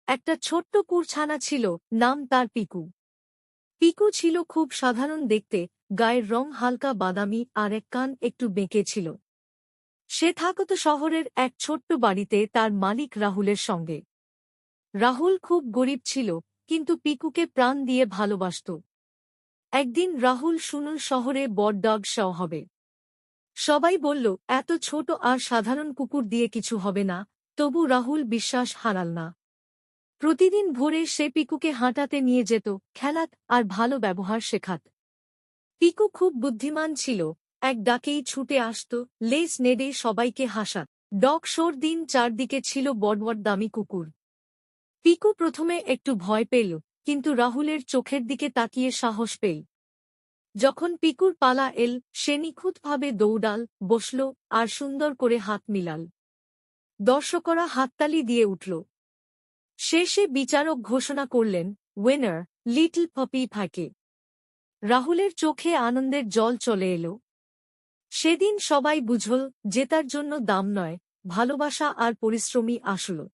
একটা ছোট্ট কুড়ছানা ছিল, নাম তার পিকু। পিকু ছিল খুব সাধারণ দেখতে, গায়ের রং হালকা বাদামি আর এক কান একটু বেঁকে ছিল। সে থাকত শহরের এক ছোট্ট বাড়িতে তার মালিক রাহুলের সঙ্গে। রাহুল খুব গরিব ছিল, কিন্তু পিকুকে প্রাণ দিয়ে ভালোবাসত। একদিন রাহুল শুনল শহরে বড় শো হবে। সবাই বলল, এত ছোট আর সাধারণ কুকুর দিয়ে কিছু হবে না, তবু রাহুল বিশ্বাস হারাল না। প্রতিদিন ভোরে সে পিকুকে হাঁটাতে নিয়ে যেত, খেলাত আর ভালো ব্যবহার শেখাত। পিকু খুব বুদ্ধিমান ছিল, এক ডাকেই ছুটে আসত, লেজ নেড়ে সবাইকে হাসাত। ডগ শোর দিন চারদিকে ছিল বড় দামি কুকুর। পিকু প্রথমে একটু ভয় পেল, কিন্তু রাহুলের চোখের দিকে তাকিয়ে সাহস পেল। যখন পিকুর পালা এল, সে নিখুঁতভাবে দৌড়াল, বসল আর সুন্দর করে হাত মিলাল। দর্শকরা হাততালি দিয়ে উঠল। শেষে বিচারক ঘোষণা করলেন, উইনার, লিটল পপি থাকে। রাহুলের চোখে আনন্দের জল চলে এলো। সেদিন সবাই বুঝল, জেতার জন্য দাম নয়, ভালোবাসা আর পরিশ্রমই আসল।